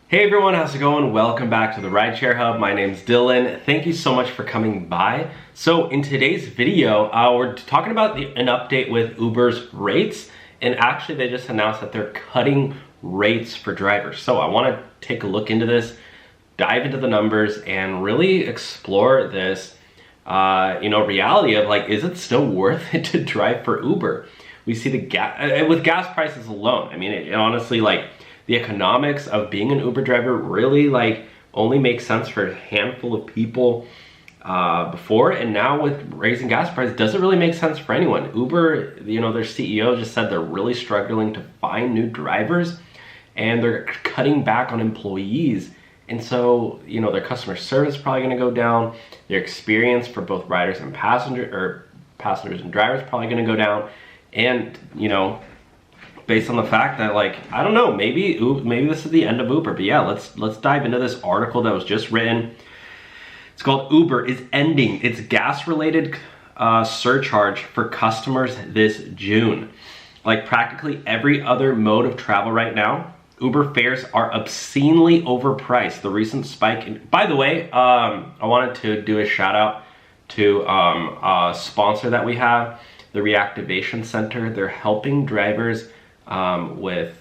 Hey everyone, how's it going? Welcome back to the Rideshare Hub. My name's Dylan. Thank you so much for coming by. So in today's video, we're talking about an update with Uber's rates, and actually they just announced that they're cutting rates for drivers. So I want to take a look into this, dive into the numbers, and really explore this reality of like, is it still worth it to drive for Uber? We see the with gas prices alone. I mean, it honestly, like, the economics of being an Uber driver really only makes sense for a handful of people before, and now with raising gas prices, doesn't really make sense for anyone. Uber, their CEO just said they're really struggling to find new drivers, and they're cutting back on employees. And so, their customer service is probably gonna go down. Their experience for both riders and passengers and drivers probably gonna go down. And, based on the fact that, I don't know, maybe this is the end of Uber. But yeah, let's dive into this article that was just written. It's called "Uber is Ending Its Gas-Related Surcharge for Customers This June." Like practically every other mode of travel right now, Uber fares are obscenely overpriced. The recent spike in, by the way, I wanted to do a shout out to a sponsor that we have, the Reactivation Center. They're helping drivers with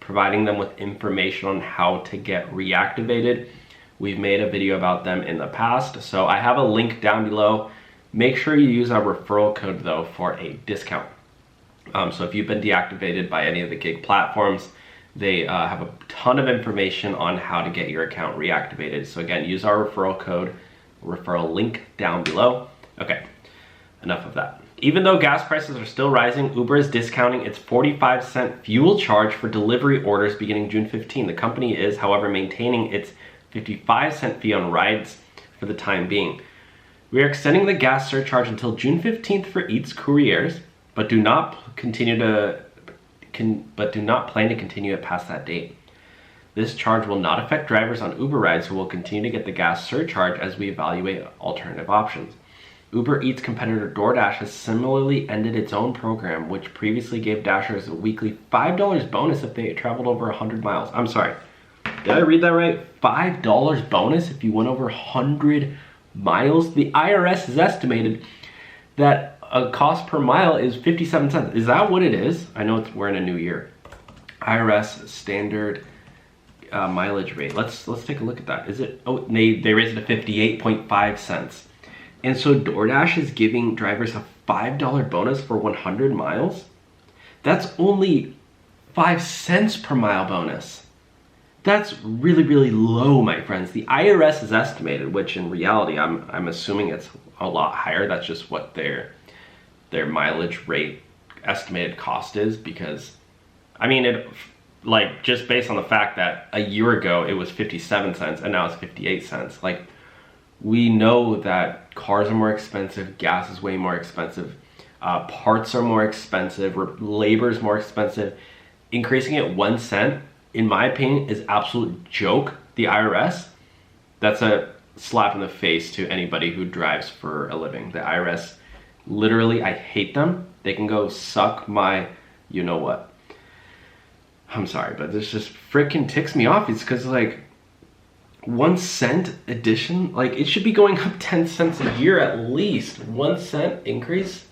providing them with information on how to get reactivated. We've made a video about them in the past, so I have a link down below. Make sure you use our referral code though for a discount. So if you've been deactivated by any of the gig platforms, they have a ton of information on how to get your account reactivated. So again, use our referral code, referral link down below. Okay, enough of that. Even though gas prices are still rising, Uber is discounting its 45-cent fuel charge for delivery orders beginning June 15. The company is, however, maintaining its 55-cent fee on rides for the time being. We are extending the gas surcharge until June 15th for Eats couriers, but do not plan to continue it past that date. This charge will not affect drivers on Uber rides, who will continue to get the gas surcharge as we evaluate alternative options. Uber Eats competitor DoorDash has similarly ended its own program, which previously gave Dashers a weekly $5 bonus if they traveled over 100 miles. I'm sorry, did I read that right? $5 bonus if you went over 100 miles? The IRS has estimated that a cost per mile is 57 cents. Is that what it is? I know we're in a new year. IRS standard mileage rate. Let's take a look at that. Is it? Oh, they raised it to 58.5 cents. And so DoorDash is giving drivers a $5 bonus for 100 miles? That's only 5 cents per mile bonus. That's really, really low, my friends. The IRS is estimated, which in reality, I'm assuming it's a lot higher. That's just what their mileage rate estimated cost is, because, I mean, just based on the fact that a year ago it was 57 cents and now it's 58 cents. We know that cars are more expensive, gas is way more expensive, parts are more expensive, labor is more expensive. Increasing it 1 cent, in my opinion, is absolute joke. The IRS, that's a slap in the face to anybody who drives for a living. The IRS, literally, I hate them. They can go suck my, you know what. I'm sorry, but this just freaking ticks me off. It's because 1 cent addition, it should be going up 10 cents a year at least. 1 cent increase?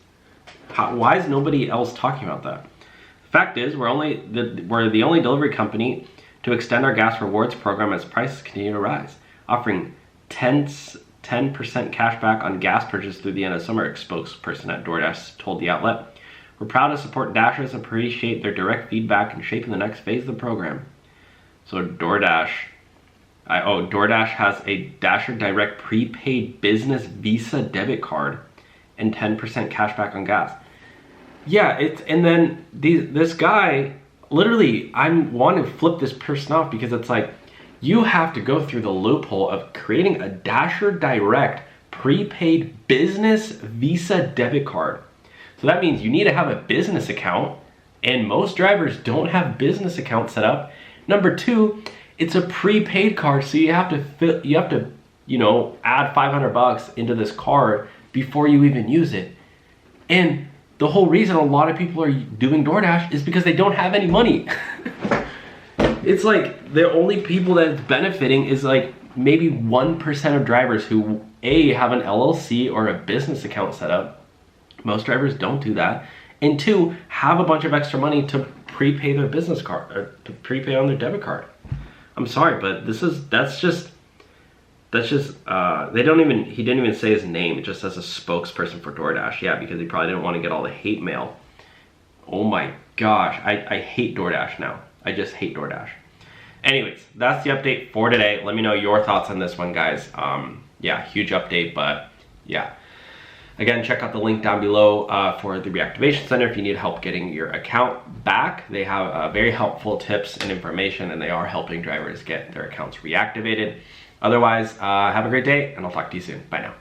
Why is nobody else talking about that? The fact is, we're the only delivery company to extend our gas rewards program as prices continue to rise, offering 10% cash back on gas purchase through the end of summer, a spokesperson at DoorDash told the outlet. We're proud to support Dashers and appreciate their direct feedback in shaping the next phase of the program. So DoorDash has a Dasher Direct prepaid business Visa debit card and 10% cash back on gas. Yeah, and then this guy, literally, I want to flip this person off, because it's you have to go through the loophole of creating a Dasher Direct prepaid business Visa debit card. So that means you need to have a business account, and most drivers don't have business accounts set up. Number two, it's a prepaid card, so you have to add $500 into this card before you even use it. And the whole reason a lot of people are doing DoorDash is because they don't have any money. It's like the only people that it's benefiting is like maybe 1% of drivers who A, have an LLC or a business account set up. Most drivers don't do that. And 2, have a bunch of extra money to prepay their business card or to prepay on their debit card. I'm sorry, but that's just he didn't even say his name. It just says a spokesperson for DoorDash. Yeah, because he probably didn't want to get all the hate mail. Oh my gosh, I hate DoorDash now. I just hate DoorDash. Anyways, that's the update for today. Let me know your thoughts on this one, guys. Yeah, huge update, but yeah. Again, check out the link down below for the Reactivation Center if you need help getting your account back. They have very helpful tips and information, and they are helping drivers get their accounts reactivated. Otherwise, have a great day, and I'll talk to you soon. Bye now.